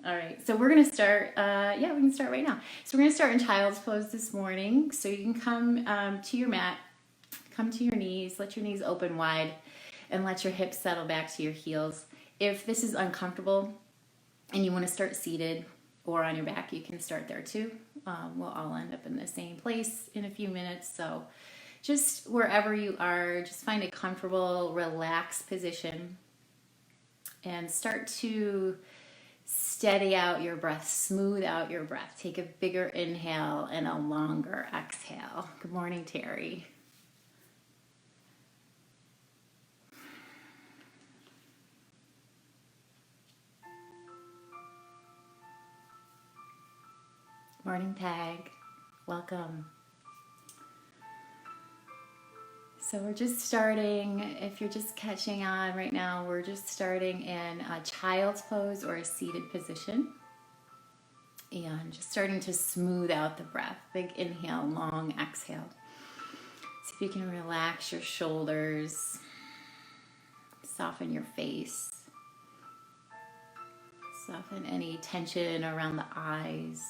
All right, so we're gonna start, we can start right now. So we're gonna start in child's pose this morning. So you can come to your mat, come to your knees, let your knees open wide, and let your hips settle back to your heels. If this is uncomfortable and you wanna start seated or on your back, you can start there too. We'll all end up in the same place in a few minutes. So just wherever you are, just find a comfortable, relaxed position and start to steady out your breath, smooth out your breath. Take a bigger inhale and a longer exhale. Good morning, Terry. Morning, Peg. Welcome. So we're just starting, if you're just catching on right now, we're just starting in a child's pose or a seated position. And just starting to smooth out the breath. Big inhale, long exhale. See if you can relax your shoulders, soften your face, soften any tension around the eyes.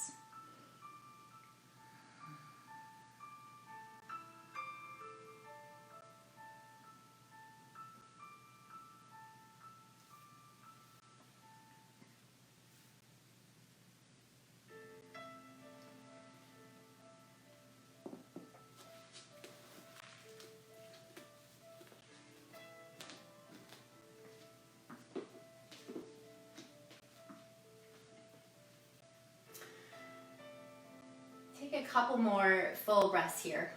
Take a couple more full breaths here.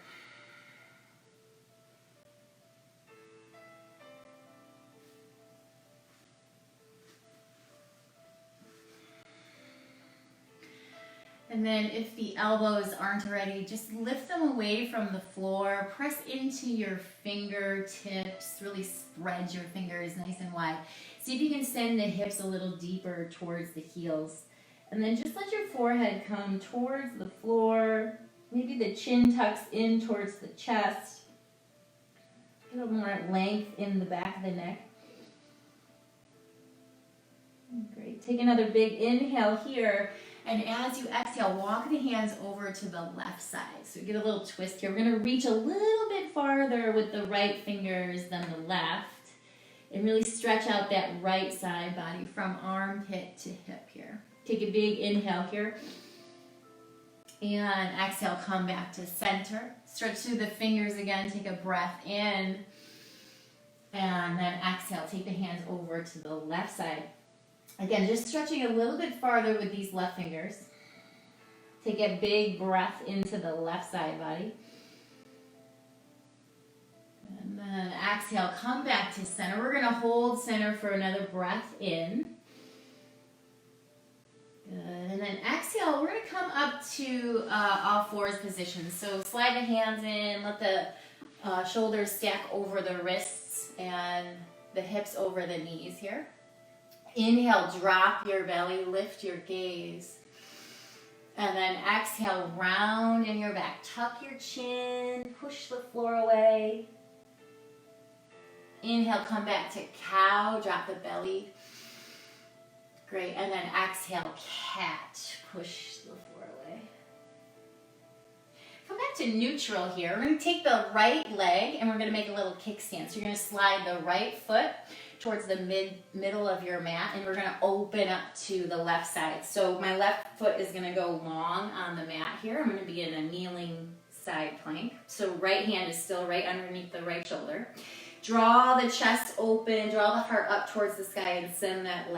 And then if the elbows aren't ready, just lift them away from the floor. Press into your fingertips. Really spread your fingers nice and wide. See if you can send the hips a little deeper towards the heels. And then just let your forehead come towards the floor. Maybe the chin tucks in towards the chest. A little more length in the back of the neck. Great. Take another big inhale here. And as you exhale, walk the hands over to the left side. So get a little twist here. We're going to reach a little bit farther with the right fingers than the left. And really stretch out that right side body from armpit to hip here. Take a big inhale here. And exhale, come back to center. Stretch through the fingers again. Take a breath in. And then exhale, take the hands over to the left side. Again, just stretching a little bit farther with these left fingers. Take a big breath into the left side body. And then exhale, come back to center. We're going to hold center for another breath in. Good. And then exhale, we're going to come up to all fours position. So slide the hands in, let the shoulders stack over the wrists and the hips over the knees here. Inhale, drop your belly, lift your gaze. And then exhale, round in your back. Tuck your chin, push the floor away. Inhale, come back to cow, drop the belly. Great, and then exhale, cat, push the floor away. Come back to neutral here. We're going to take the right leg and we're going to make a little kickstand. So you're going to slide the right foot towards the middle of your mat, and we're going to open up to the left side. So my left foot is going to go long on the mat here. I'm going to be in a kneeling side plank. So right hand is still right underneath the right shoulder. Draw the chest open, draw the heart up towards the sky, and send that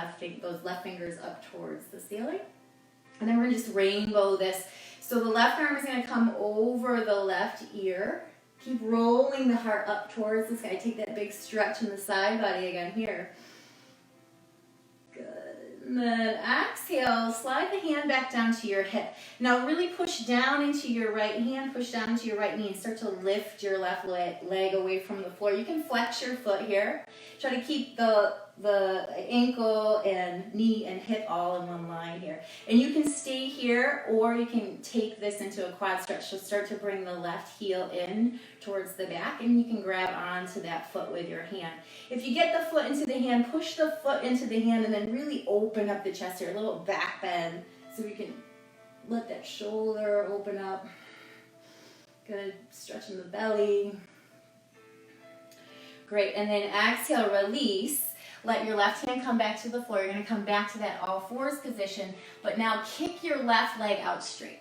those left fingers up towards the ceiling. And then we're going to just rainbow this. So the left arm is going to come over the left ear. Keep rolling the heart up towards the sky. Take that big stretch in the side body again here. Good. And then exhale, slide the hand back down to your hip. Now really push down into your right hand, push down into your right knee, and start to lift your left leg away from the floor. You can flex your foot here. Try to keep the ankle and knee and hip all in one line here. And you can stay here, or you can take this into a quad stretch. So start to bring the left heel in towards the back, and you can grab onto that foot with your hand. If you get the foot into the hand, push the foot into the hand, and then really open up the chest here. A little little back bend so we can let that shoulder open up. Good, stretching the belly. Great, and then exhale, release. Let your left hand come back to the floor. You're gonna come back to that all fours position, but now kick your left leg out straight.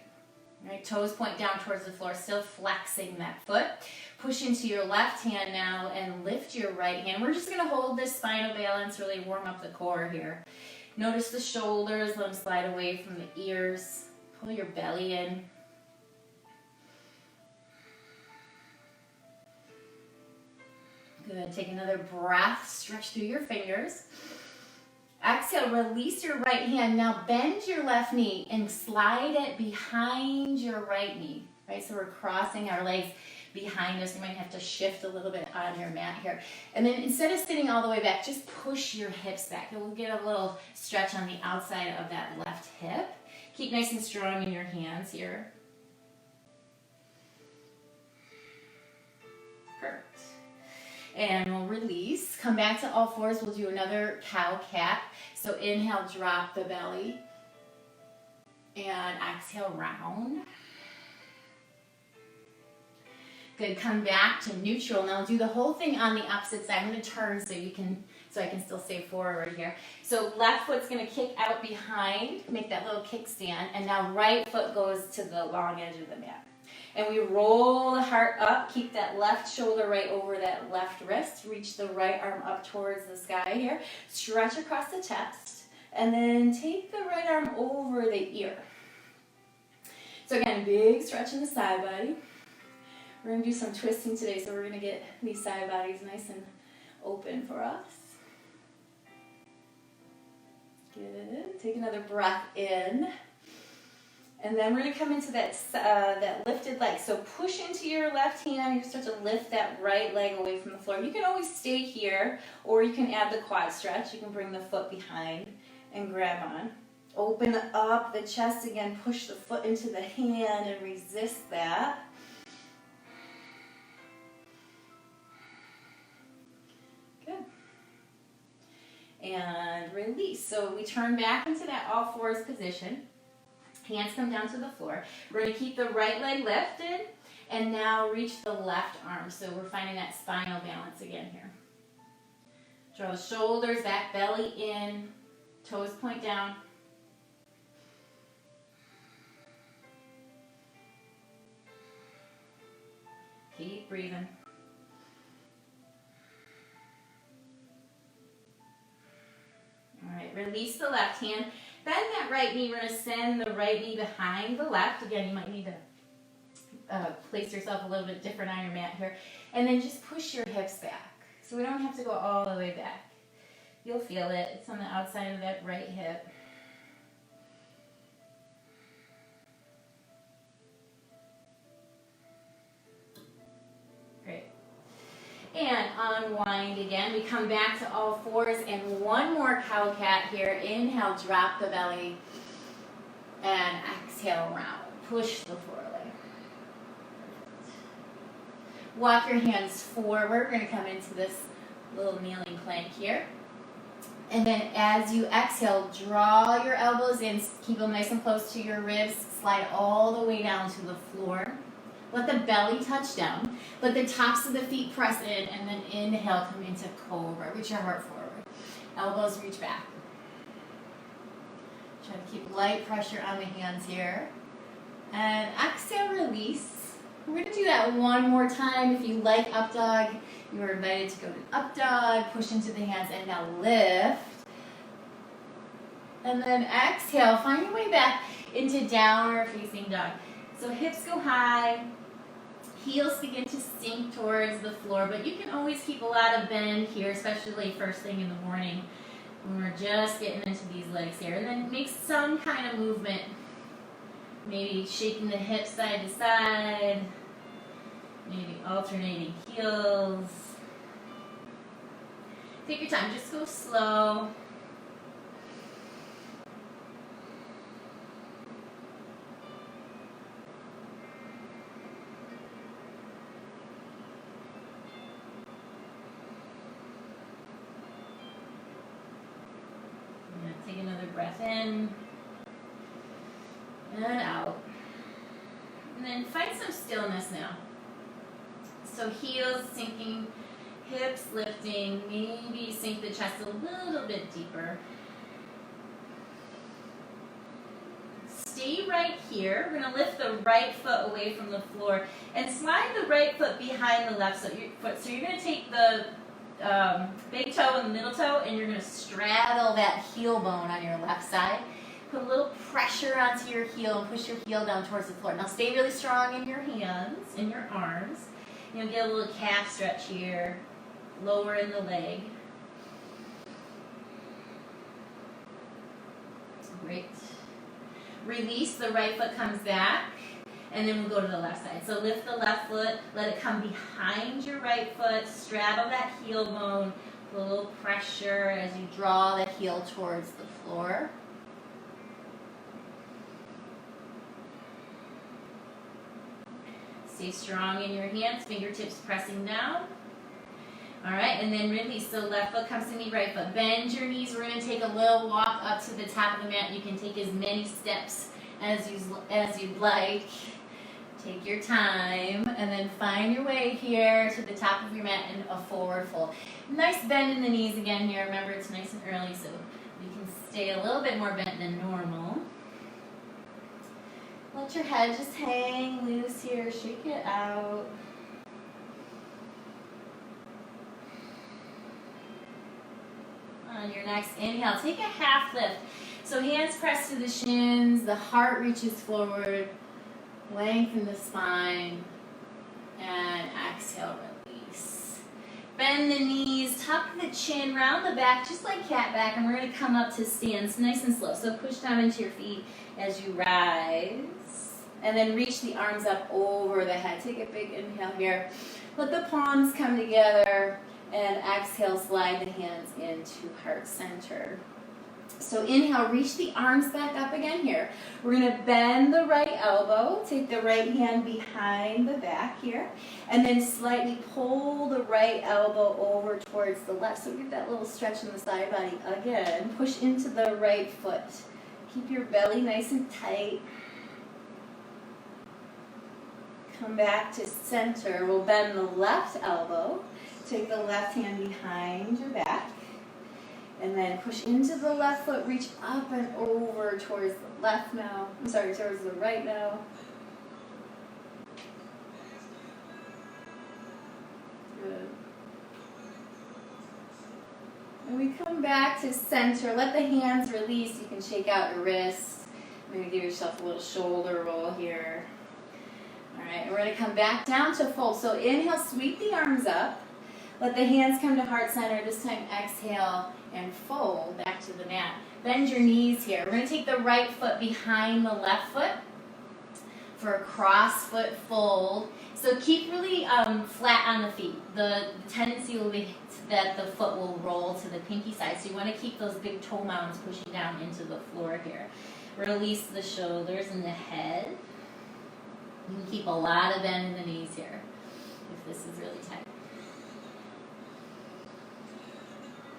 Right, toes point down towards the floor, still flexing that foot. Push into your left hand now and lift your right hand. We're just gonna hold this spinal balance, really warm up the core here. Notice the shoulders, let them slide away from the ears. Pull your belly in. Good, take another breath, stretch through your fingers. Exhale, release your right hand. Now bend your left knee and slide it behind your right knee. Right, so we're crossing our legs behind us. You might have to shift a little bit on your mat here. And then instead of sitting all the way back, just push your hips back. We'll get a little stretch on the outside of that left hip. Keep nice and strong in your hands here. Perfect. And we'll release. Come back to all fours. We'll do another cow cat. So inhale, drop the belly. And exhale, round. Good, come back to neutral. Now do the whole thing on the opposite side. I'm gonna turn so I can still stay forward here. So left foot's gonna kick out behind, make that little kickstand, and now right foot goes to the long edge of the mat. And we roll the heart up, keep that left shoulder right over that left wrist, reach the right arm up towards the sky here, stretch across the chest, and then take the right arm over the ear. So again, big stretch in the side body. We're going to do some twisting today, so we're going to get these side bodies nice and open for us. Good. Take another breath in. And then we're going to come into that lifted leg. So push into your left hand. You start to lift that right leg away from the floor. You can always stay here, or you can add the quad stretch. You can bring the foot behind and grab on. Open up the chest again. Push the foot into the hand and resist that. And release. So we turn back into that all fours position. Hands come down to the floor. We're going to keep the right leg lifted and now reach the left arm. So we're finding that spinal balance again here. Draw the shoulders back, belly in, toes point down. Keep breathing. All right, release the left hand. Bend that right knee. We're going to send the right knee behind the left. Again, you might need to place yourself a little bit different on your mat here. And then just push your hips back. So we don't have to go all the way back. You'll feel it. It's on the outside of that right hip. Great. And unwind again. We come back to all fours and one more cow cat here. Inhale, drop the belly. And exhale, round. Push the foreleg. Walk your hands forward. We're going to come into this little kneeling plank here. And then as you exhale, draw your elbows in. Keep them nice and close to your ribs. Slide all the way down to the floor. Let the belly touch down. Let the tops of the feet press in, and then inhale, come into cobra. Reach your heart forward. Elbows reach back. Try to keep light pressure on the hands here. And exhale, release. We're going to do that one more time. If you like up dog, you are invited to go to up dog. Push into the hands, and now lift. And then exhale. Find your way back into downward facing dog. So hips go high, heels begin to sink towards the floor, but you can always keep a lot of bend here, especially first thing in the morning when we're just getting into these legs here. And then make some kind of movement, maybe shaking the hips side to side, maybe alternating heels. Take your time, just go slow. Take another breath breath in and out. And then find some stillness now. So heels sinking, hips lifting, maybe sink the chest a little bit deeper. Stay right here. We're going to lift the right foot away from the floor and slide the right foot behind the left foot. So you're going to take the big toe and the middle toe and you're going to straddle that heel bone on your left side. Put a little pressure onto your heel and push your heel down towards the floor. Now stay really strong in your hands, in your arms. You'll get a little calf stretch here. Lower in the leg. Great. Release, the right foot comes back, and then we'll go to the left side. So lift the left foot, let it come behind your right foot, straddle that heel bone, put a little pressure as you draw the heel towards the floor. Stay strong in your hands, fingertips pressing down. All right, and then release. So left foot comes to knee, right foot. Bend your knees. We're going to take a little walk up to the top of the mat. You can take as many steps as you'd like. Take your time, and then find your way here to the top of your mat in a forward fold. Nice bend in the knees again here. Remember, it's nice and early, so you can stay a little bit more bent than normal. Let your head just hang loose here. Shake it out. On your next inhale, take a half lift. So hands press to the shins, the heart reaches forward, lengthen the spine, and exhale, release. Bend the knees, tuck the chin, round the back, just like cat back, and we're going to come up to stands nice and slow. So push down into your feet as you rise, and then reach the arms up over the head. Take a big inhale here. Let the palms come together, and exhale, slide the hands into heart center. So inhale, reach the arms back up again here. We're going to bend the right elbow, take the right hand behind the back here, and then slightly pull the right elbow over towards the left. So get that little stretch in the side body again. Push into the right foot. Keep your belly nice and tight. Come back to center. We'll bend the left elbow. Take the left hand behind your back. And then push into the left foot, reach up and over towards the left now. Towards the right now. Good. And we come back to center. Let the hands release. You can shake out your wrists. Maybe give yourself a little shoulder roll here. All right, and we're going to come back down to fold. So inhale, sweep the arms up. Let the hands come to heart center. This time exhale and fold back to the mat. Bend your knees here. We're going to take the right foot behind the left foot for a cross foot fold. So keep really flat on the feet. The tendency will be that the foot will roll to the pinky side. So you want to keep those big toe mounds pushing down into the floor here. Release the shoulders and the head. You can keep a lot of bend in the knees here if this is really tight.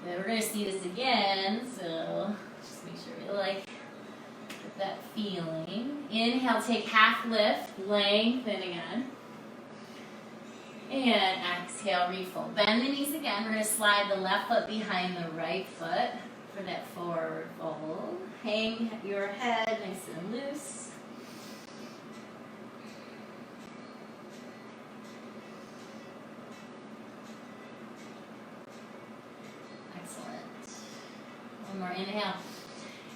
And we're going to see this again, so just make sure you get that feeling. Inhale, take half lift, lengthen again. And exhale, refold. Bend the knees again. We're going to slide the left foot behind the right foot for that forward fold. Hang your head nice and loose. One more inhale.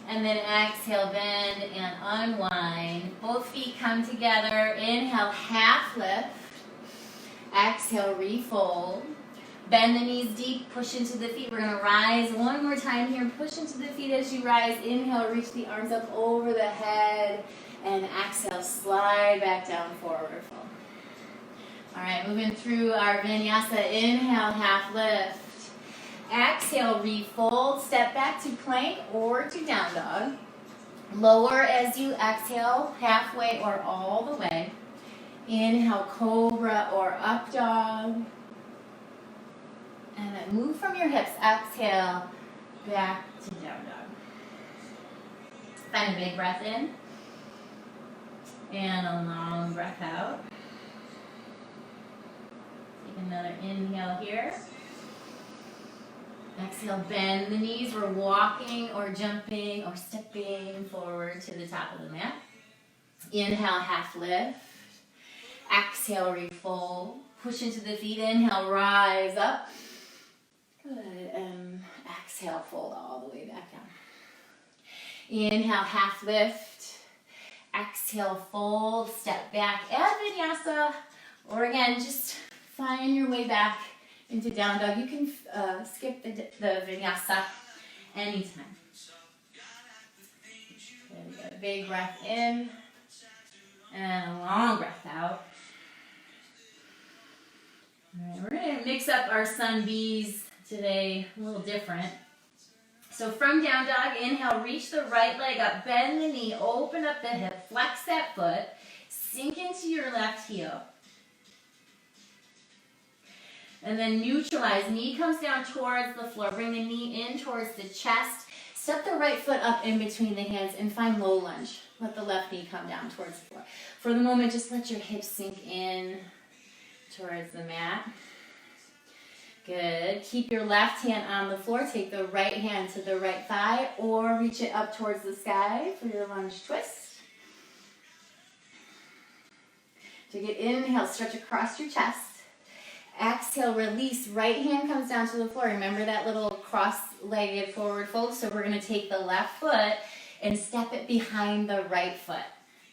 And then exhale, bend and unwind. Both feet come together. Inhale, half lift. Exhale, refold. Bend the knees deep, push into the feet. We're going to rise one more time here. Push into the feet as you rise. Inhale, reach the arms up over the head. And exhale, slide back down, forward fold. All right, moving through our vinyasa. Inhale, half lift. Exhale, refold, step back to plank or to down dog. Lower as you exhale, halfway or all the way. Inhale, cobra or up dog. And then move from your hips. Exhale, back to down dog. Find a big breath in. And a long breath out. Take another inhale here. Exhale, bend the knees. We're walking or jumping or stepping forward to the top of the mat. Inhale, half lift. Exhale, refold. Push into the feet. Inhale, rise up. Good. And exhale, fold all the way back down. Inhale, half lift. Exhale, fold. Step back and vinyasa. Or again, just find your way back into down dog. You can skip the vinyasa anytime. There we go. Big breath in and a long breath out. All right, we're going to mix up our sun bees today a little different. So from down dog, inhale, reach the right leg up, bend the knee, open up the hip, flex that foot, sink into your left heel. And then neutralize. Knee comes down towards the floor. Bring the knee in towards the chest. Step the right foot up in between the hands and find low lunge. Let the left knee come down towards the floor. For the moment, just let your hips sink in towards the mat. Good. Keep your left hand on the floor. Take the right hand to the right thigh or reach it up towards the sky for your lunge twist. Take it, inhale, stretch across your chest. Exhale, release. Right hand comes down to the floor. Remember that little cross-legged forward fold? So we're going to take the left foot and step it behind the right foot.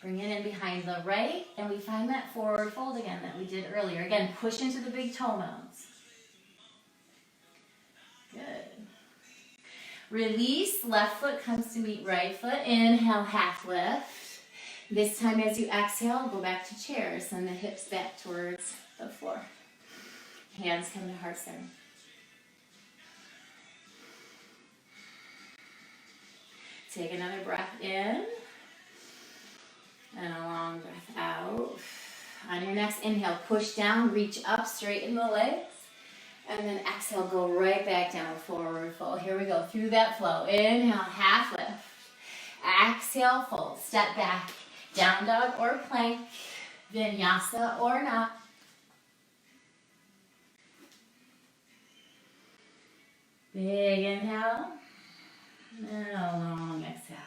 Bring it in behind the right, and we find that forward fold again that we did earlier. Again, push into the big toe mounds. Good. Release. Left foot comes to meet right foot. Inhale, half lift. This time as you exhale, go back to chair. Send the hips back towards the floor. Hands come to heart center. Take another breath in and a long breath out. On your next inhale, push down, reach up, straighten the legs, and then exhale, go right back down, forward fold. Here we go, through that flow. Inhale, half lift. Exhale, fold. Step back, down dog or plank, vinyasa or not. Big inhale, and a long exhale.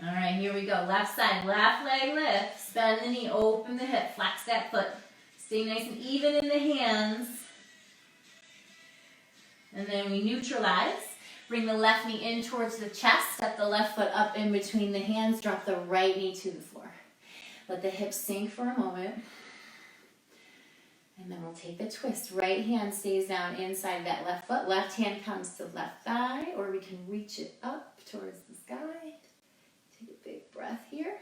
All right, here we go. Left side, left leg lifts. Bend the knee, open the hip, flex that foot. Stay nice and even in the hands. And then we neutralize. Bring the left knee in towards the chest. Step the left foot up in between the hands. Drop the right knee to the floor. Let the hips sink for a moment. And then we'll take the twist. Right hand stays down inside that left foot. Left hand comes to left thigh, or we can reach it up towards the sky. Take a big breath here.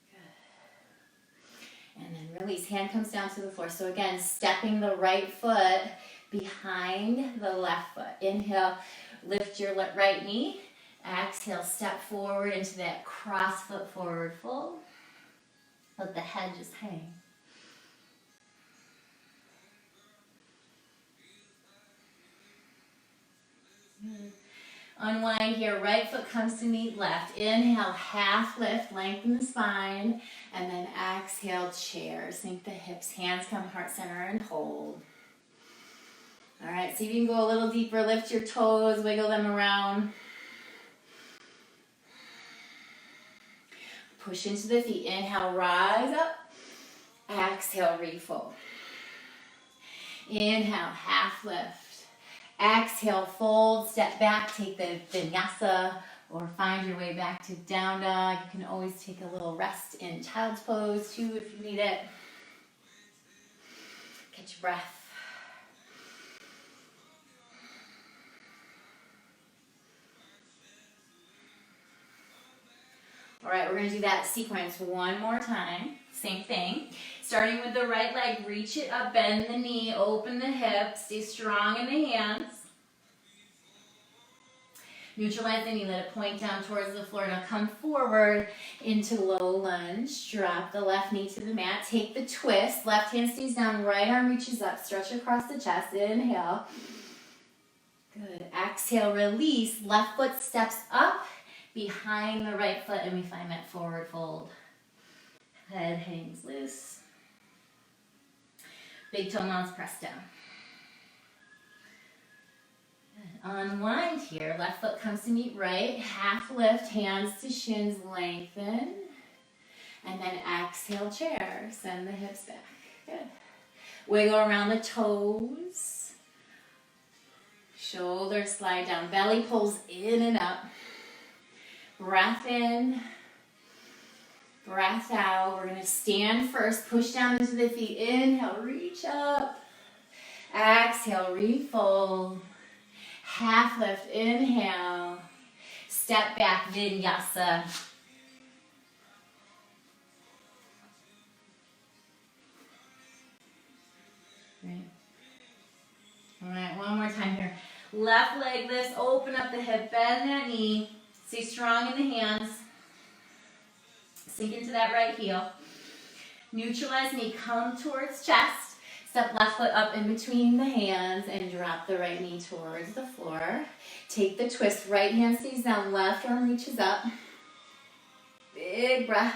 Good. And then release. Hand comes down to the floor. So again, stepping the right foot behind the left foot. Inhale, lift your right knee. Exhale, step forward into that cross foot forward fold. Let the head just hang. Good. Unwind here. Right foot comes to meet left. Inhale, half lift, lengthen the spine, and then exhale, chair. Sink the hips, hands come heart center and hold. All right, see if you can go a little deeper. Lift your toes, wiggle them around. Push into the feet. Inhale, rise up. Exhale, refold. Inhale, half lift. Exhale, fold. Step back. Take the vinyasa or find your way back to down dog. You can always take a little rest in child's pose too if you need it. Catch your breath. All right, we're going to do that sequence one more time. Same thing. Starting with the right leg, reach it up, bend the knee, open the hip, stay strong in the hands. Neutralize the knee, let it point down towards the floor. Now come forward into low lunge. Drop the left knee to the mat. Take the twist. Left hand stays down, right arm reaches up. Stretch across the chest. Inhale. Good. Exhale, release. Left foot steps up behind the right foot, and we find that forward fold. Head hangs loose. Big toe mounts press down. Unwind here. Left foot comes to meet right. Half lift, hands to shins, lengthen. And then exhale, chair. Send the hips back. Good. Wiggle around the toes. Shoulders slide down. Belly pulls in and up. Breath in. Breath out. We're going to stand first. Push down into the feet. Inhale, reach up. Exhale, refold. Half lift, inhale. Step back, vinyasa. Great. All right, one more time here. Left leg lifts, open up the hip, bend that knee. Stay strong in the hands. Sink into that right heel. Neutralize knee, come towards chest. Step left foot up in between the hands and drop the right knee towards the floor. Take the twist. Right hand stays down. Left arm reaches up. Big breath.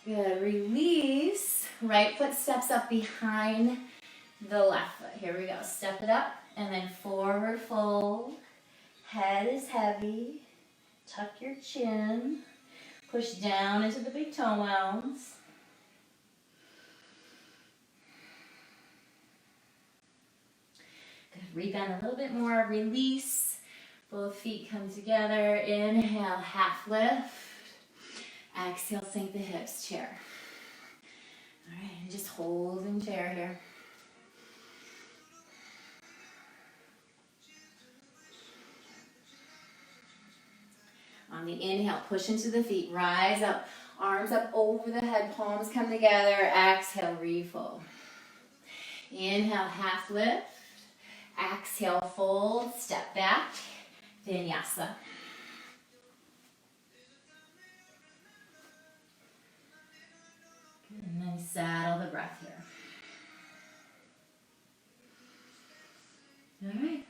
Good. Release. Right foot steps up behind the left foot. Here we go. Step it up and then forward fold. Head is heavy. Tuck your chin. Push down into the big toe mounds. Rebound a little bit more, release. Both feet come together. Inhale, half lift. Exhale, sink the hips, chair. All right, and just hold in chair here. On the inhale, push into the feet, rise up. Arms up over the head, palms come together. Exhale, refold. Inhale, half lift. Exhale, fold, step back, vinyasa. And then saddle the breath here. All right.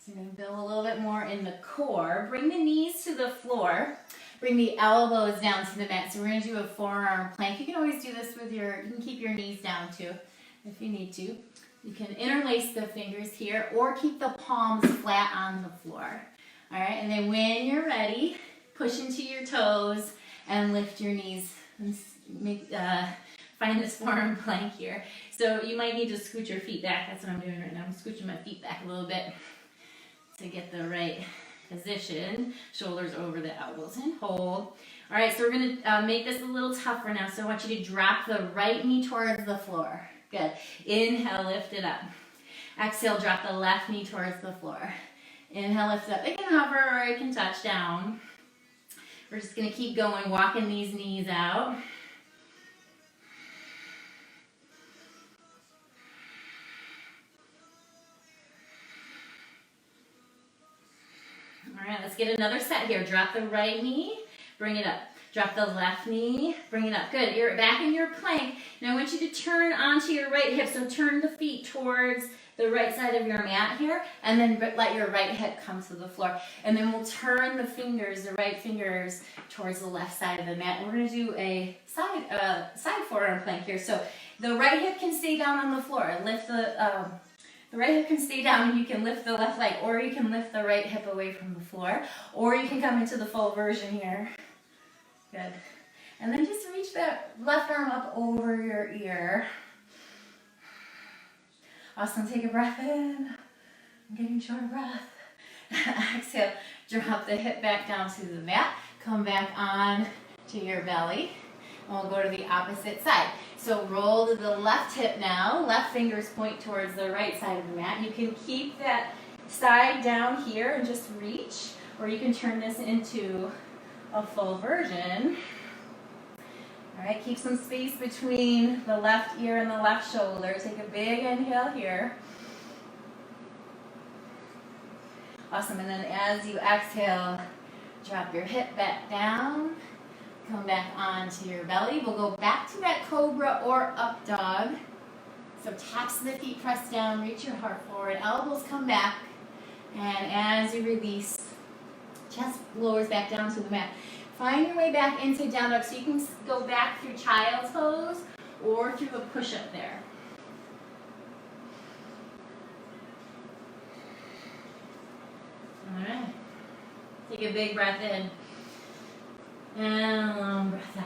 So you're going to build a little bit more in the core. Bring the knees to the floor. Bring the elbows down to the mat. So we're going to do a forearm plank. You can always do this with you can keep your knees down too if you need to. You can interlace the fingers here or keep the palms flat on the floor. All right, and then when you're ready, push into your toes and lift your knees and find this forearm plank here. So you might need to scoot your feet back. That's what I'm doing right now. I'm scooching my feet back a little bit to get the right position. Shoulders over the elbows and hold. All right, so we're going to make this a little tougher now. So I want you to drop the right knee towards the floor. Good. Inhale, lift it up. Exhale, drop the left knee towards the floor. Inhale, lift it up. It can hover or it can touch down. We're just going to keep going, walking these knees out. All right, let's get another set here. Drop the right knee, bring it up. Drop the left knee, bring it up. Good, you're back in your plank. Now I want you to turn onto your right hip, so turn the feet towards the right side of your mat here, and then let your right hip come to the floor. And then we'll turn the fingers, the right fingers, towards the left side of the mat. And we're gonna do a side forearm plank here. So the right hip can stay down on the floor. Lift the right hip can stay down and you can lift the left leg, or you can lift the right hip away from the floor, or you can come into the full version here. Good. And then just reach that left arm up over your ear. Awesome. Take a breath in. I'm getting short of breath. Exhale. Drop the hip back down to the mat. Come back on to your belly. And we'll go to the opposite side. So roll to the left hip now. Left fingers point towards the right side of the mat. You can keep that side down here and just reach, or you can turn this into a full version. All right, keep some space between the left ear and the left shoulder. Take a big inhale here. Awesome, and then as you exhale, drop your hip back down, come back onto your belly. We'll go back to that cobra or up dog. So tops of the feet press down, reach your heart forward, elbows come back, and as you release, chest lowers back down to the mat. Find your way back into down dog, so you can go back through child's pose or through a push-up there. All right. Take a big breath in and a long breath out.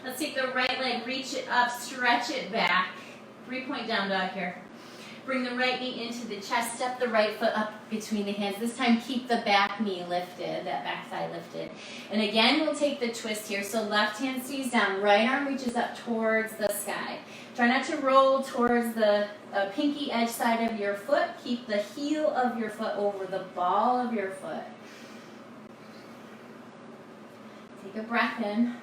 Let's take the right leg, reach it up, stretch it back. 3-point down dog here. Bring the right knee into the chest, step the right foot up between the hands. This time keep the back knee lifted, that back thigh lifted. And again, we'll take the twist here. So left hand stays down, right arm reaches up towards the sky. Try not to roll towards the pinky edge side of your foot. Keep the heel of your foot over the ball of your foot. Take a breath in.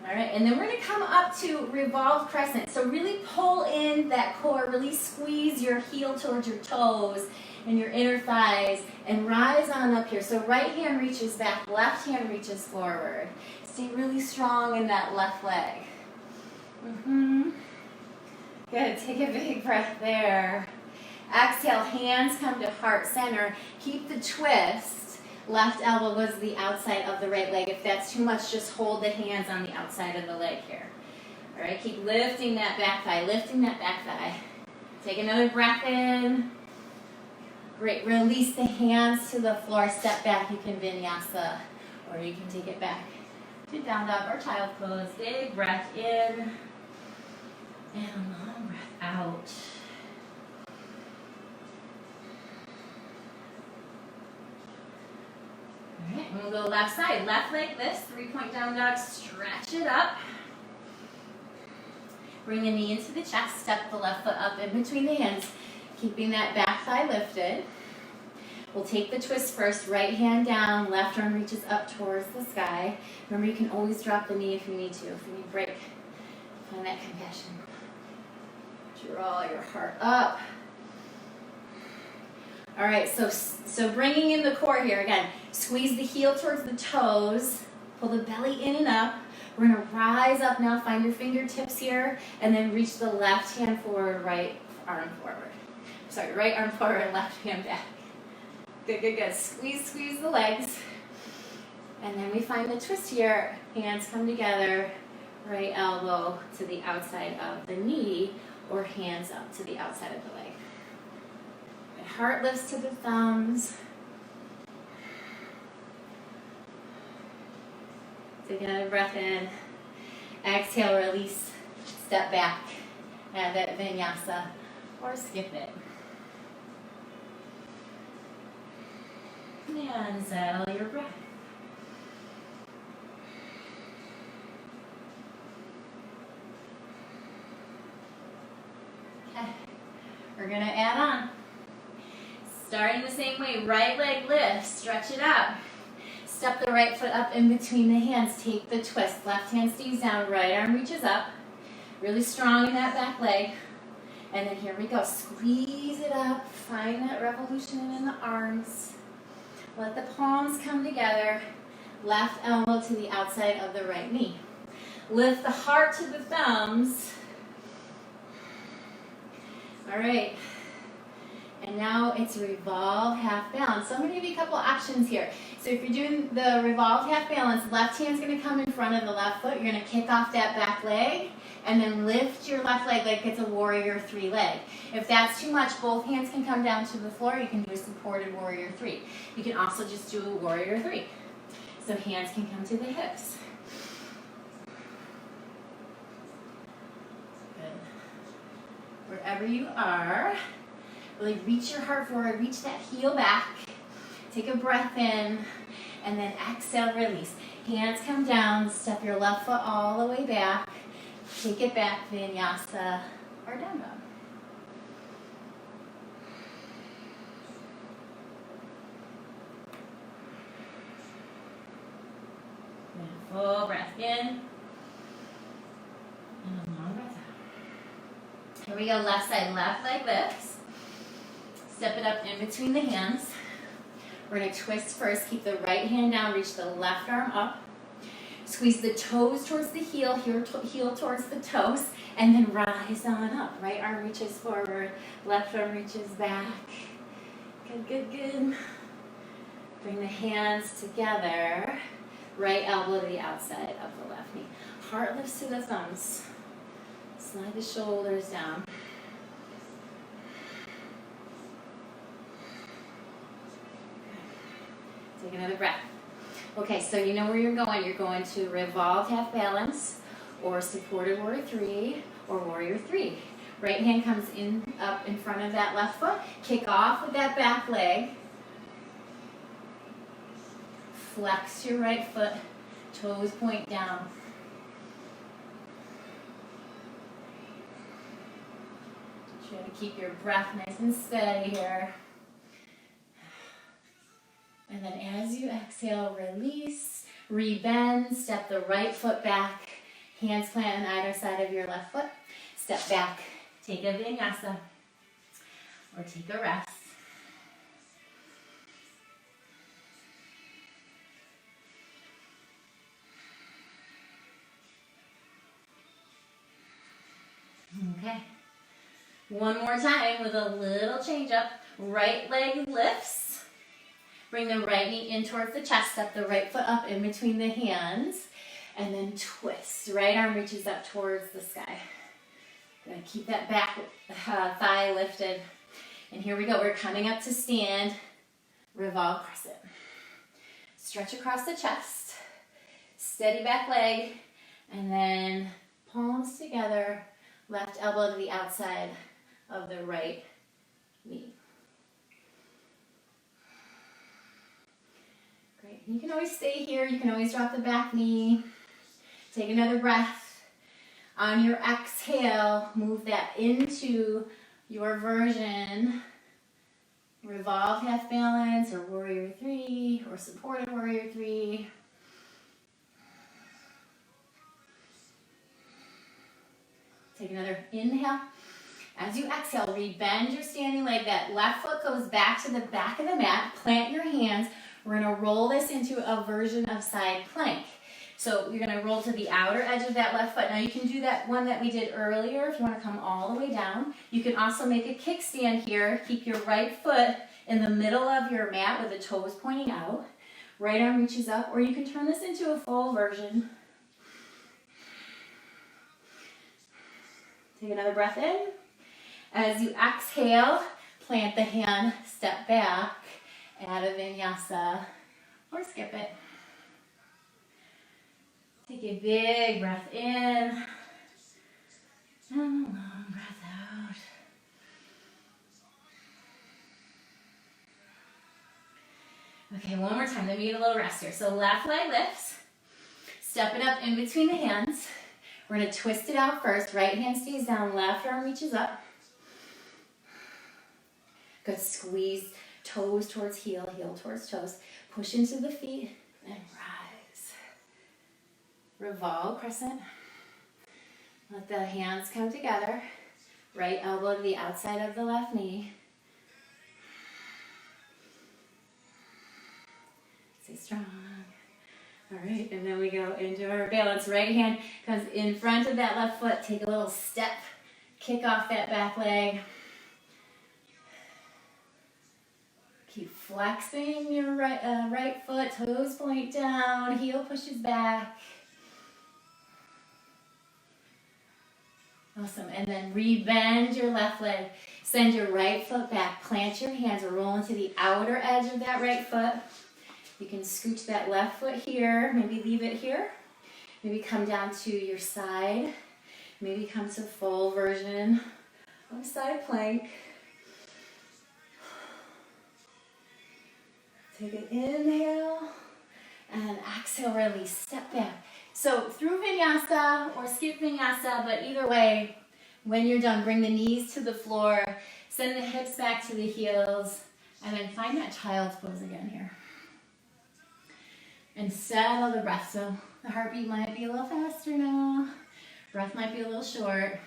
All right, and then we're going to come up to revolved crescent. So really pull in that core, really squeeze your heel towards your toes and your inner thighs, and rise on up here. So right hand reaches back, left hand reaches forward. Stay really strong in that left leg. Good, take a big breath there. Exhale, hands come to heart center. Keep the twist. Left elbow goes to the outside of the right leg. If that's too much, just hold the hands on the outside of the leg here. All right, keep lifting that back thigh, lifting that back thigh. Take another breath in. Great, release the hands to the floor, step back. You can vinyasa, or you can take it back to down dog or child pose. Big breath in, and a long breath out. All right, and we'll go left side. Left leg this, 3-point down dog, stretch it up. Bring the knee into the chest, step the left foot up in between the hands, keeping that back thigh lifted. We'll take the twist first, right hand down, left arm reaches up towards the sky. Remember, you can always drop the knee if you need to. If you need a break, find that compassion. Draw your heart up. All right, so bringing in the core here again. Squeeze the heel towards the toes. Pull the belly in and up. We're going to rise up now. Find your fingertips here, and then reach the left hand forward, right arm forward. Sorry, right arm forward, left hand back. Good, good, good. Squeeze the legs. And then we find the twist here. Hands come together. Right elbow to the outside of the knee, or hands up to the outside of the leg. Heart lifts to the thumbs. Take another breath in. Exhale, release, step back. Add that vinyasa or skip it. And settle your breath. Okay, we're going to add on. Starting the same way, right leg lifts, stretch it out. Step the right foot up in between the hands, take the twist. Left hand stays down, right arm reaches up. Really strong in that back leg. And then here we go, squeeze it up, find that revolution in the arms. Let the palms come together, left elbow to the outside of the right knee. Lift the heart to the thumbs. All right. And now it's revolve half balance. So I'm going to give you a couple options here. So if you're doing the revolve half balance, left hand's going to come in front of the left foot. You're going to kick off that back leg and then lift your left leg like it's a warrior 3 leg. If that's too much, both hands can come down to the floor. You can do a supported warrior 3. You can also just do a warrior 3. So hands can come to the hips. Good. Wherever you are, really reach your heart forward, reach that heel back. Take a breath in, and then exhale, release. Hands come down, step your left foot all the way back. Take it back, vinyasa or down dog. And full breath in, and a long breath out. Here we go, left side, left leg lifts. Step it up in between the hands. We're going to twist first. Keep the right hand down. Reach the left arm up. Squeeze the toes towards the heel, heel towards the toes, and then rise on up. Right arm reaches forward, left arm reaches back. Good, good, good. Bring the hands together. Right elbow to the outside of the left knee. Heart lifts to the thumbs. Slide the shoulders down. Take another breath. Okay, so you know where you're going. You're going to revolve half balance, or supported warrior 3, or warrior 3. Right hand comes in up in front of that left foot. Kick off with that back leg. Flex your right foot. Toes point down. Try to keep your breath nice and steady here. And then as you exhale, release, rebend, step the right foot back, hands plant on either side of your left foot. Step back, take a vinyasa, or take a rest. Okay. One more time with a little change up. Right leg lifts. Bring the right knee in towards the chest, step the right foot up in between the hands, and then twist. Right arm reaches up towards the sky. Gonna keep that back thigh lifted. And here we go, we're coming up to stand, revolve crescent. Stretch across the chest, steady back leg, and then palms together, left elbow to the outside of the right knee. Great. You can always stay here. You can always drop the back knee. Take another breath. On your exhale, move that into your version. Revolve half balance, or warrior 3, or supported warrior 3. Take another inhale. As you exhale, rebend your standing leg. That left foot goes back to the back of the mat. Plant your hands. We're going to roll this into a version of side plank. So you're going to roll to the outer edge of that left foot. Now you can do that one that we did earlier if you want to come all the way down. You can also make a kickstand here. Keep your right foot in the middle of your mat with the toes pointing out. Right arm reaches up, or you can turn this into a full version. Take another breath in. As you exhale, plant the hand, step back, add a vinyasa, or skip it. Take a big breath in, and a long breath out. Okay, one more time, then we get a little rest here. So left leg lifts, step it up in between the hands. We're going to twist it out first. Right hand stays down, left arm reaches up. Good, squeeze toes towards heel, heel towards toes. Push into the feet, and rise. Revolve crescent. Let the hands come together. Right elbow to the outside of the left knee. Stay strong. All right, and then we go into our balance. Right hand comes in front of that left foot. Take a little step. Kick off that back leg. Keep flexing your right foot. Toes point down. Heel pushes back. Awesome. And then rebend your left leg. Send your right foot back. Plant your hands. Roll into the outer edge of that right foot. You can scooch that left foot here. Maybe leave it here. Maybe come down to your side. Maybe come to full version of side plank. Take an inhale and exhale, release, step back. So through vinyasa or skip vinyasa, but either way, when you're done, bring the knees to the floor, send the hips back to the heels, and then find that child's pose again here. And settle the breath. So the heartbeat might be a little faster now. Breath might be a little short.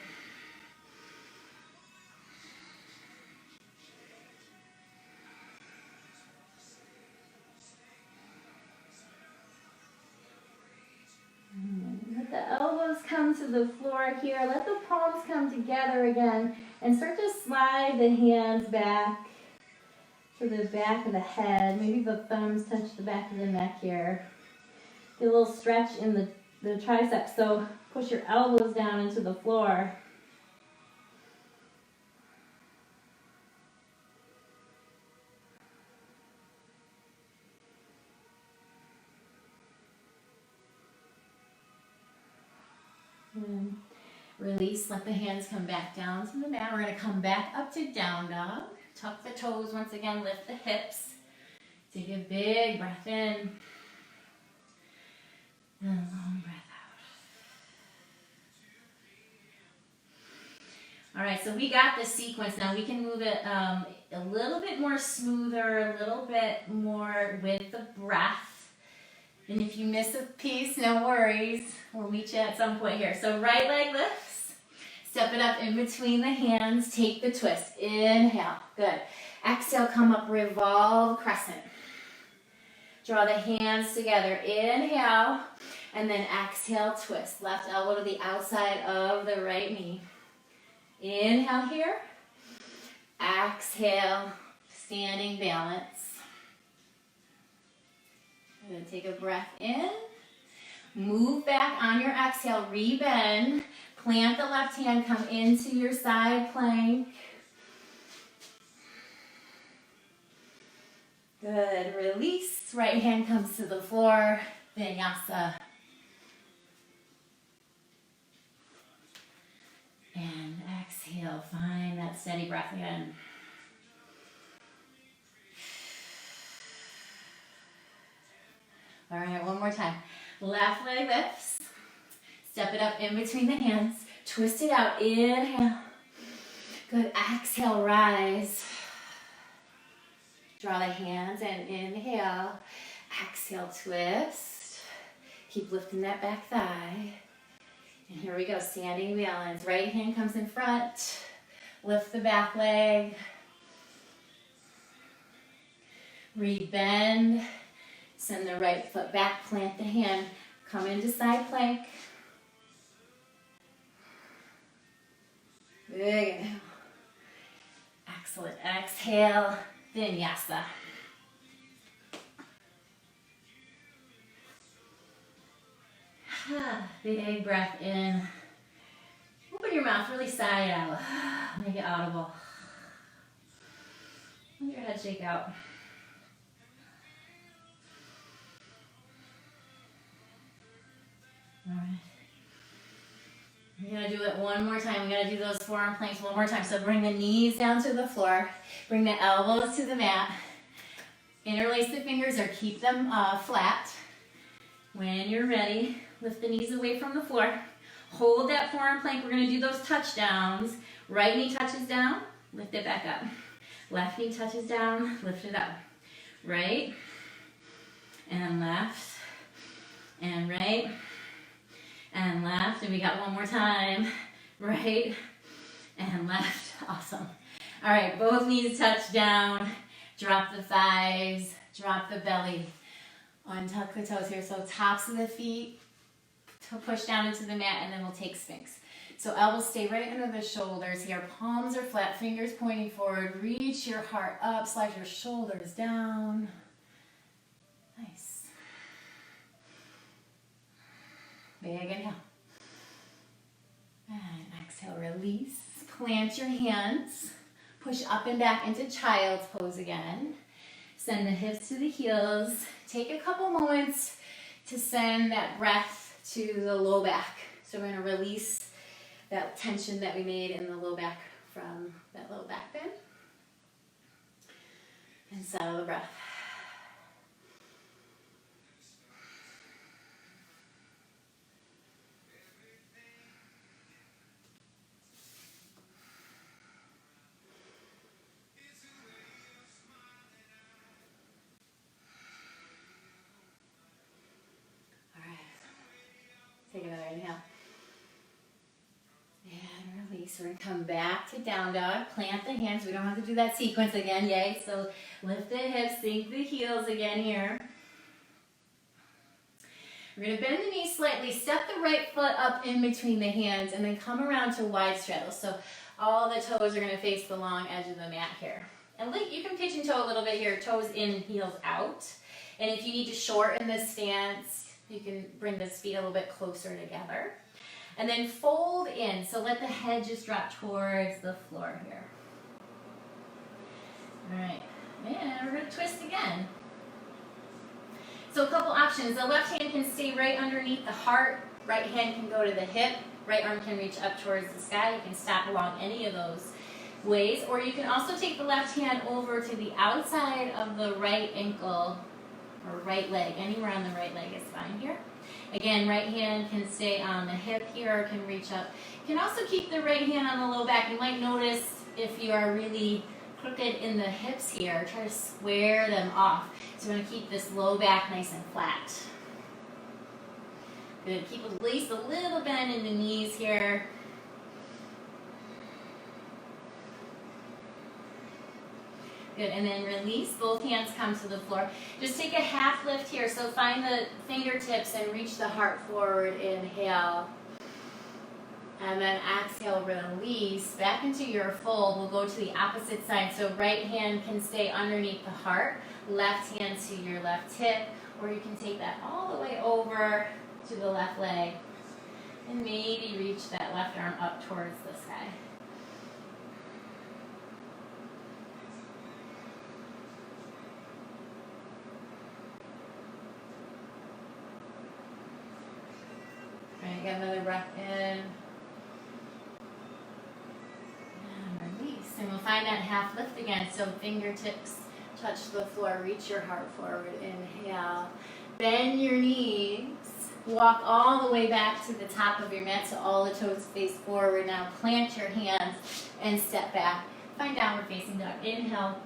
come to the floor here. Let the palms come together again and start to slide the hands back to the back of the head. Maybe the thumbs touch the back of the neck here. Get a little stretch in the triceps. So push your elbows down into the floor. And release, let the hands come back down to the mat. We're going to come back up to down dog. Tuck the toes once again, lift the hips. Take a big breath in. And a long breath out. All right, so we got the sequence. Now we can move it a little bit more smoother, a little bit more with the breath. And if you miss a piece, no worries. We'll meet you at some point here. So right leg lifts. Step it up in between the hands. Take the twist. Inhale. Good. Exhale, come up, revolve, crescent. Draw the hands together. Inhale. And then exhale, twist. Left elbow to the outside of the right knee. Inhale here. Exhale, standing balance. We're going to take a breath in. Move back on your exhale. Rebend. Plant the left hand. Come into your side plank. Good. Release. Right hand comes to the floor. Vinyasa. And exhale. Find that steady breath again. All right, one more time. Left leg lifts. Step it up in between the hands. Twist it out. Inhale. Good. Exhale, rise. Draw the hands and inhale. Exhale, twist. Keep lifting that back thigh. And here we go, standing balance. Right hand comes in front. Lift the back leg. Rebend. Send the right foot back, plant the hand. Come into side plank. Big inhale. Excellent. Exhale, vinyasa. Big breath in. Open your mouth, really sigh it out. Make it audible. Let your head shake out. All right. We're going to do it one more time. We're going to do those forearm planks one more time. So bring the knees down to the floor. Bring the elbows to the mat. Interlace the fingers or keep them flat. When you're ready, lift the knees away from the floor. Hold that forearm plank. We're going to do those touchdowns. Right knee touches down. Lift it back up. Left knee touches down. Lift it up. Right and left and right. And left, and we got one more time. Right and left. Awesome. All right, both knees touch down. Drop the thighs, drop the belly. Untuck the toes here. So tops of the feet to push down into the mat, and then we'll take Sphinx. So elbows stay right under the shoulders here. Palms are flat, fingers pointing forward. Reach your heart up, slide your shoulders down. Nice. Big inhale. And exhale, release. Plant your hands. Push up and back into child's pose again. Send the hips to the heels. Take a couple moments to send that breath to the low back. So we're going to release that tension that we made in the low back from that low back bend. And settle the breath. Take another inhale. And release. We're going to come back to down dog. Plant the hands. We don't have to do that sequence again. Yay. So lift the hips. Sink the heels again here. We're going to bend the knees slightly, step the right foot up in between the hands, and then come around to wide straddle. So all the toes are going to face the long edge of the mat here. And you can pigeon toe a little bit here, toes in, heels out. And if you need to shorten this stance, you can bring the feet a little bit closer together. And then fold in, so let the head just drop towards the floor here. All right, and we're going to twist again. So a couple options. The left hand can stay right underneath the heart. Right hand can go to the hip. Right arm can reach up towards the sky. You can stop along any of those ways. Or you can also take the left hand over to the outside of the right ankle or right leg. Anywhere on the right leg is fine here. Again, right hand can stay on the hip here, can reach up. You can also keep the right hand on the low back. You might notice if you are really crooked in the hips here, try to square them off. So we're going to keep this low back nice and flat. Good. Keep at least a little bend in the knees here. Good, and then release, both hands come to the floor. Just take a half lift here, so find the fingertips and reach the heart forward, inhale. And then exhale, release, back into your fold. We'll go to the opposite side, so right hand can stay underneath the heart, left hand to your left hip, or you can take that all the way over to the left leg, and maybe reach that left arm up towards the sky. Get another breath in and release. And we'll find that half lift again. So fingertips touch the floor, reach your heart forward, inhale. Bend your knees, walk all the way back to the top of your mat so all the toes face forward. Now plant your hands and step back. Find downward facing dog. Inhale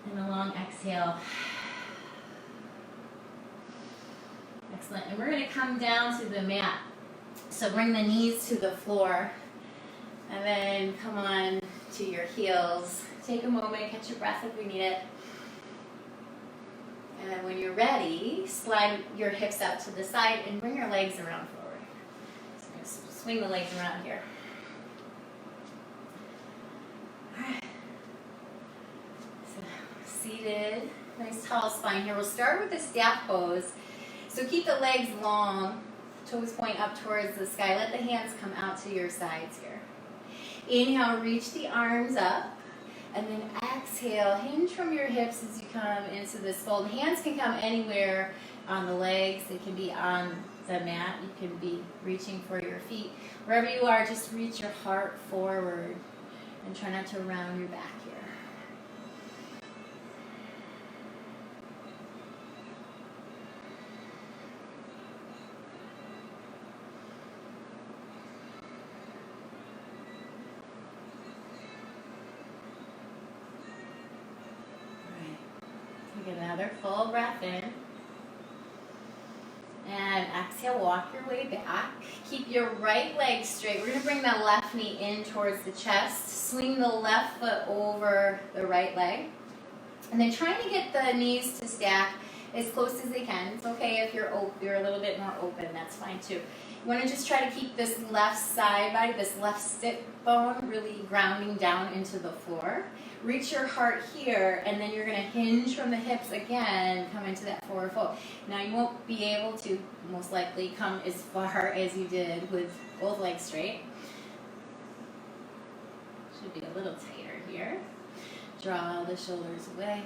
and a long exhale. Excellent. And we're going to come down to the mat. So bring the knees to the floor and then come on to your heels. Take a moment, catch your breath if you need it. And then when you're ready, slide your hips out to the side and bring your legs around forward. So we're going to swing the legs around here. All right. So seated, nice tall spine here. We'll start with the staff pose. So keep the legs long, toes point up towards the sky. Let the hands come out to your sides here. Inhale, reach the arms up. And then exhale, hinge from your hips as you come into this fold. Hands can come anywhere on the legs. They can be on the mat. You can be reaching for your feet. Wherever you are, just reach your heart forward and try not to round your back here. Take another full breath in. And exhale, walk your way back. Keep your right leg straight. We're going to bring the left knee in towards the chest. Swing the left foot over the right leg. And then trying to get the knees to stack as close as they can. It's okay if you're a little bit more open. That's fine too. You want to just try to keep this left side body, this left sit bone really grounding down into the floor. Reach your heart here, and then you're going to hinge from the hips again, come into that forward fold. Now you won't be able to most likely come as far as you did with both legs straight. Should be a little tighter here. Draw the shoulders away.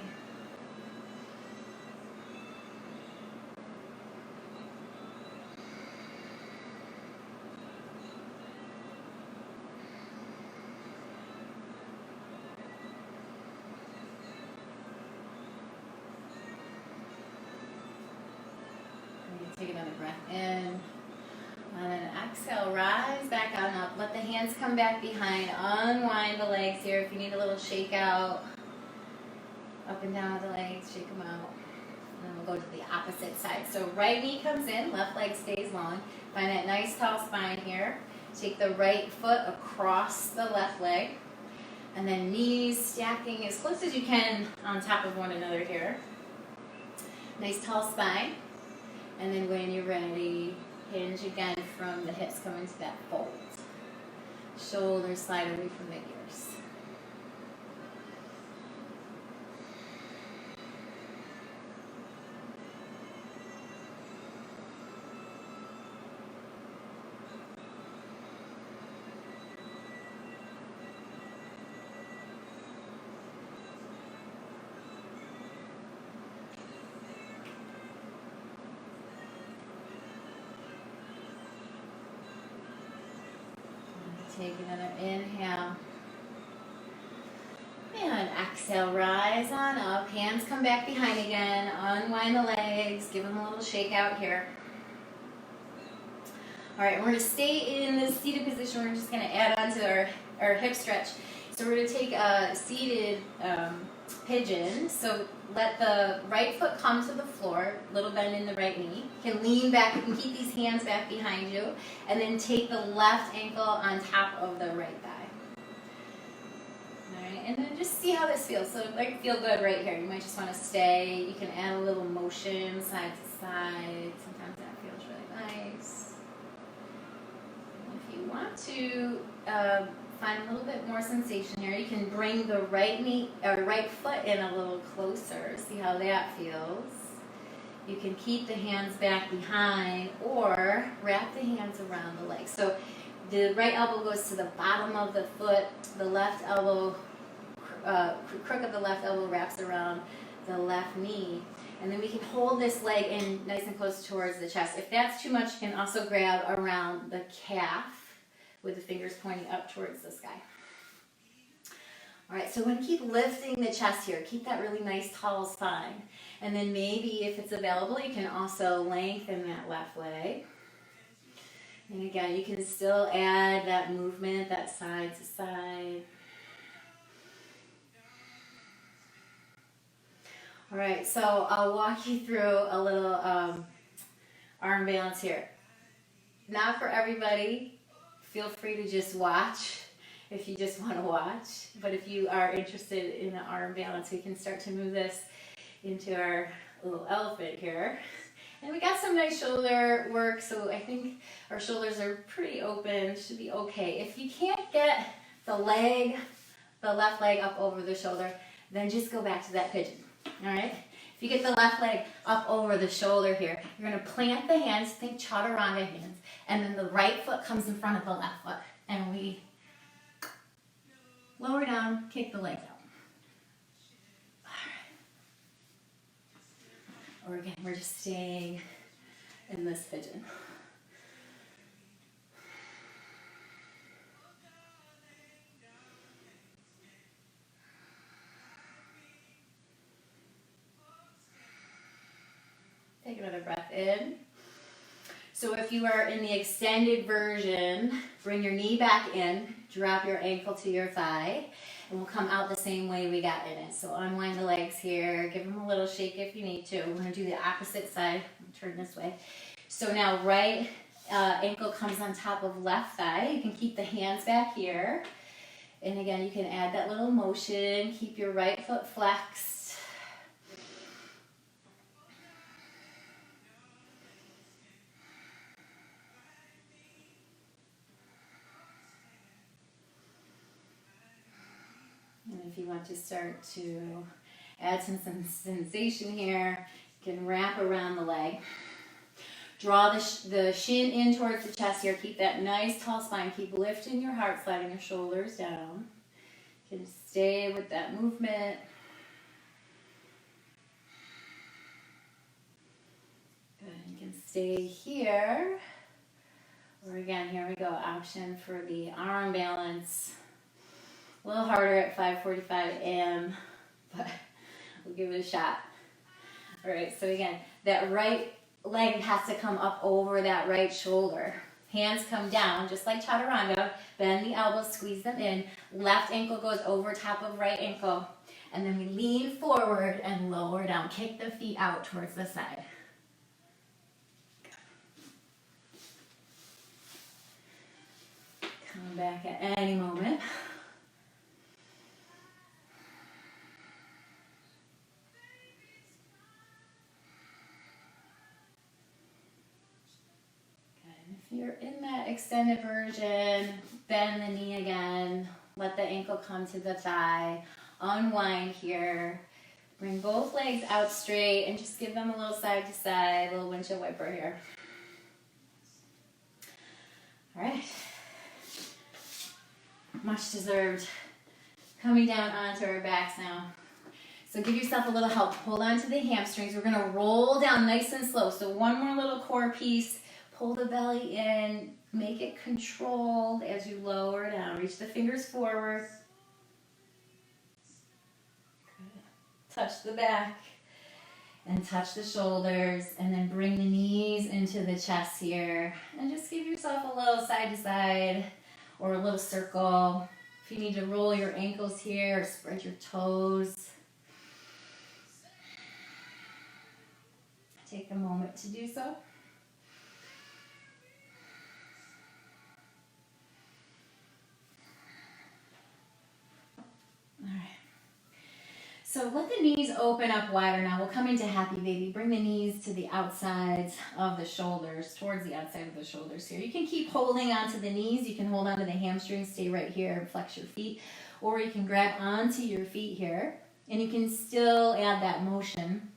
Take another breath in, and then exhale, rise back on up. Let the hands come back behind. Unwind the legs here. If you need a little shake out, up and down with the legs, shake them out. And then we'll go to the opposite side. So right knee comes in, left leg stays long. Find that nice tall spine here. Take the right foot across the left leg. And then knees stacking as close as you can on top of one another here. Nice tall spine. And then when you're ready, hinge again from the hips, come into that fold. Shoulders slide away from the ears. Take another inhale. And exhale, rise on up. Hands come back behind again. Unwind the legs. Give them a little shake out here. All right, we're going to stay in this seated position. We're just going to add on to our hip stretch. So we're going to take a seated pigeon. So let the right foot come to the floor, little bend in the right knee. You can lean back, you can keep these hands back behind you, and then take the left ankle on top of the right thigh. All right, and then just see how this feels. So it might feel good right here. You might just want to stay. You can add a little motion side to side. Sometimes that feels really nice. If you want to find a little bit more sensation here, you can bring the right knee or right foot in a little closer. See how that feels. You can keep the hands back behind or wrap the hands around the legs. So the right elbow goes to the bottom of the foot, the left elbow, crook of the left elbow wraps around the left knee. And then we can hold this leg in nice and close towards the chest. If that's too much, you can also grab around the calf with the fingers pointing up towards the sky. All right, so we're going to keep lifting the chest here. Keep that really nice tall spine. And then maybe if it's available, you can also lengthen that left leg. And again, you can still add that movement, that side to side. All right, so I'll walk you through a little arm balance here. Not for everybody. Feel free to just watch if you just want to watch. But if you are interested in an arm balance, we can start to move this into our little elephant here. And we got some nice shoulder work, so I think our shoulders are pretty open, should be okay. If you can't get the left leg up over the shoulder, then just go back to that pigeon, all right? If you get the left leg up over the shoulder here, you're going to plant the hands, think chaturanga hands, and then the right foot comes in front of the left foot, and we lower down, kick the legs out. All right. Or again, we're just staying in this pigeon. Take another breath in. So if you are in the extended version, bring your knee back in, drop your ankle to your thigh, and we'll come out the same way we got in it. So unwind the legs here, give them a little shake if you need to. We're going to do the opposite side, turn this way. So now right ankle comes on top of left thigh. You can keep the hands back here. And again, you can add that little motion, keep your right foot flexed. And if you want to start to add some sensation here, you can wrap around the leg. Draw the shin in towards the chest here. Keep that nice tall spine. Keep lifting your heart, sliding your shoulders down. You can stay with that movement. Good. You can stay here. Or again, here we go. Option for the arm balance. A little harder at 5:45 a.m., but we'll give it a shot. All right, so again, that right leg has to come up over that right shoulder. Hands come down, just like chaturanga. Bend the elbows, squeeze them in. Left ankle goes over top of right ankle. And then we lean forward and lower down. Kick the feet out towards the side. Come back at any moment. extended version. Bend the knee again. Let the ankle come to the thigh. Unwind here. Bring both legs out straight and just give them a little side to side, a little windshield wiper here. All right. Much deserved. Coming down onto our backs now. So give yourself a little help. Hold on to the hamstrings. We're gonna roll down nice and slow. So one more little core piece. Pull the belly in. Make it controlled as you lower down. Reach the fingers forward. Good. Touch the back. And touch the shoulders. And then bring the knees into the chest here. And just give yourself a little side to side or a little circle. If you need to roll your ankles here or spread your toes. Take a moment to do so. All right. So let the knees open up wider now. We'll come into happy baby. Bring the knees to the outsides of the shoulders, towards the outside of the shoulders here. You can keep holding onto the knees. You can hold onto the hamstrings, stay right here and flex your feet. Or you can grab onto your feet here and you can still add that motion.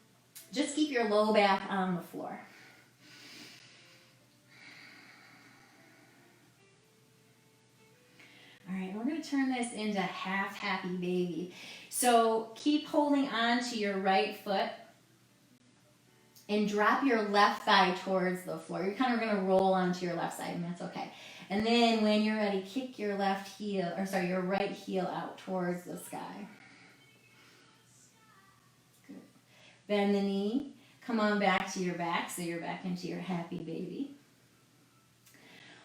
Just keep your low back on the floor. All right, we're going to turn this into half happy baby. So keep holding on to your right foot and drop your left thigh towards the floor. You're kind of going to roll onto your left side, and that's okay. And then when you're ready, kick your your right heel out towards the sky. Good. Bend the knee. Come on back to your back, so you're back into your happy baby.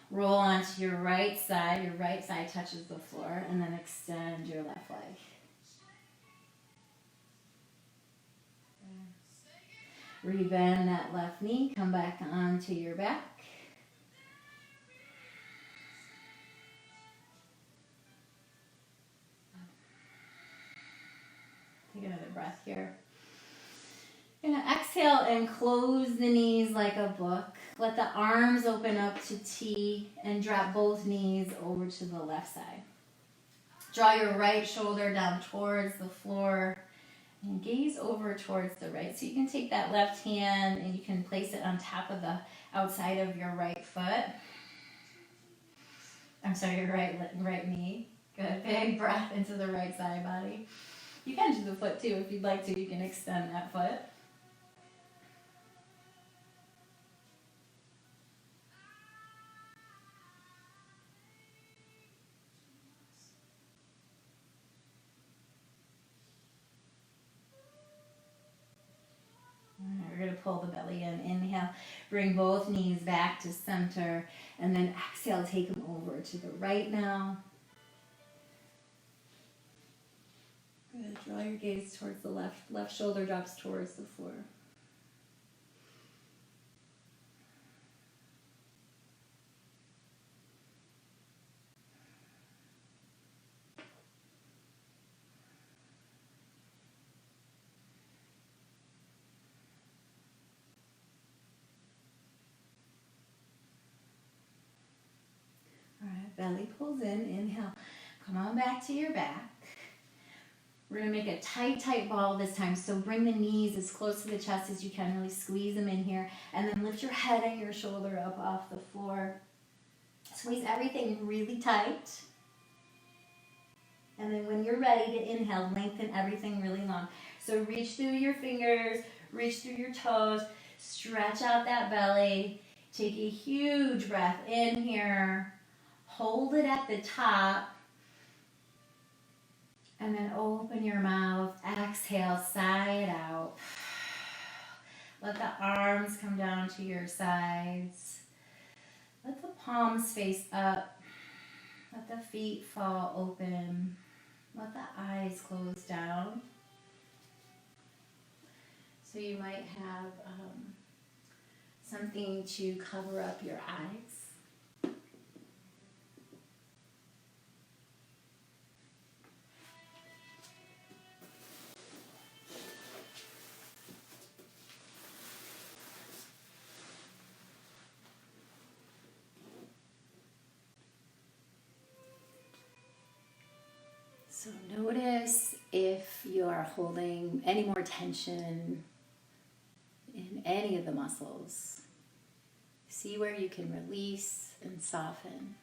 Roll onto your right side touches the floor, and then extend your left leg. Rebend that left knee, come back onto your back. Take another breath here. You're going to exhale and close the knees like a book. Let the arms open up to T and drop both knees over to the left side. Draw your right shoulder down towards the floor and gaze over towards the right. So you can take that left hand and you can place it on top of the outside of your right foot. Your right knee. Good. Big breath into the right side body. You can do the foot too if you'd like to. You can extend that foot. We're going to pull the belly in. Inhale, bring both knees back to center, and then exhale, take them over to the right now. Good. Draw your gaze towards the left. Left shoulder drops towards the floor. Belly pulls in, inhale. Come on back to your back. We're going to make a tight, tight ball this time. So bring the knees as close to the chest as you can. Really squeeze them in here. And then lift your head and your shoulder up off the floor. Squeeze everything really tight. And then when you're ready to inhale, lengthen everything really long. So reach through your fingers, reach through your toes, stretch out that belly. Take a huge breath in here. Hold it at the top, and then open your mouth. Exhale, sigh it out. Let the arms come down to your sides. Let the palms face up. Let the feet fall open. Let the eyes close down. So you might have something to cover up your eyes. So notice if you are holding any more tension in any of the muscles. See where you can release and soften.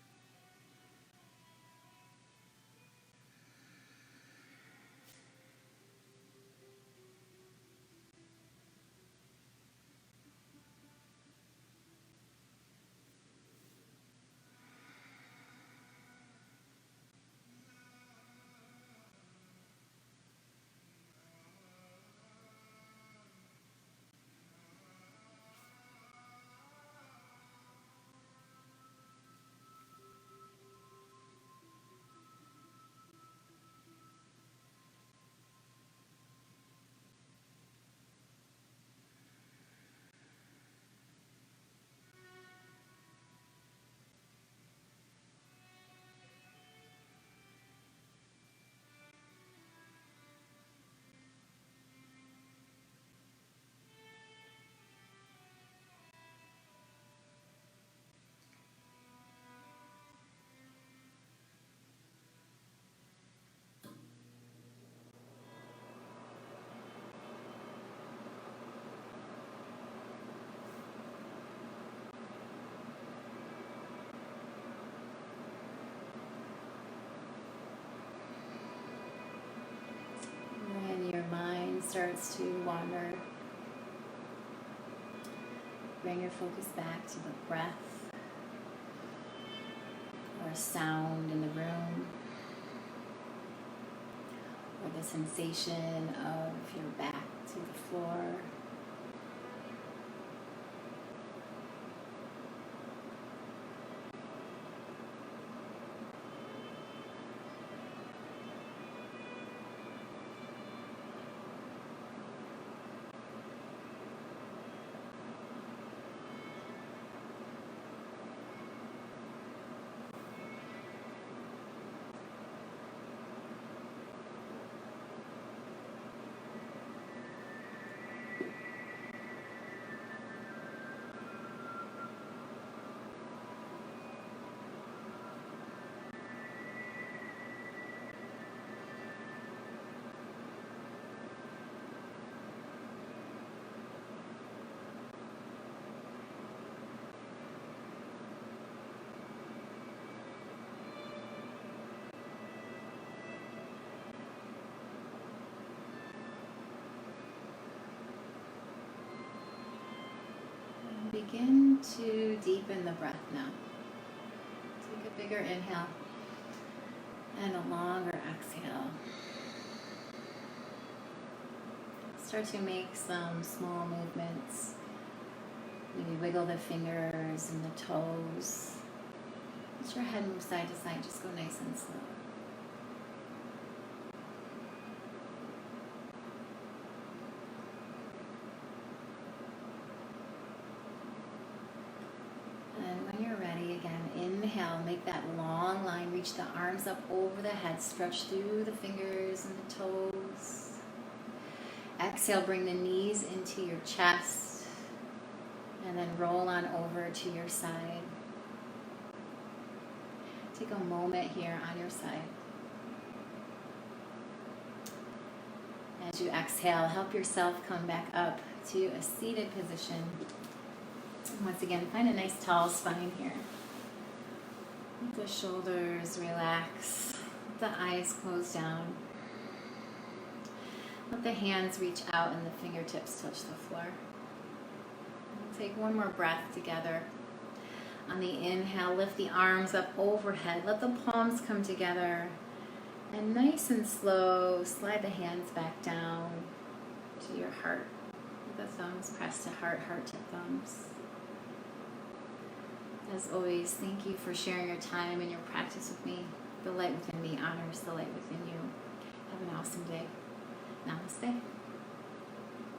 When your mind starts to wander, bring your focus back to the breath or sound in the room, or the sensation of your back to the floor. Begin to deepen the breath now. Take a bigger inhale and a longer exhale. Start to make some small movements. Maybe wiggle the fingers and the toes. Let your head move side to side. Just go nice and slow. Inhale, make that long line, reach the arms up over the head, stretch through the fingers and the toes. Exhale, bring the knees into your chest and then roll on over to your side. Take a moment here on your side. As you exhale, help yourself come back up to a seated position. And once again, find a nice tall spine here. Let the shoulders relax. Let the eyes close down. Let the hands reach out and the fingertips touch the floor. We'll take one more breath together. On the inhale, lift the arms up overhead. Let the palms come together. And nice and slow, slide the hands back down to your heart. Let the thumbs press to heart, heart to thumbs. As always, thank you for sharing your time and your practice with me. The light within me honors the light within you. Have an awesome day. Namaste.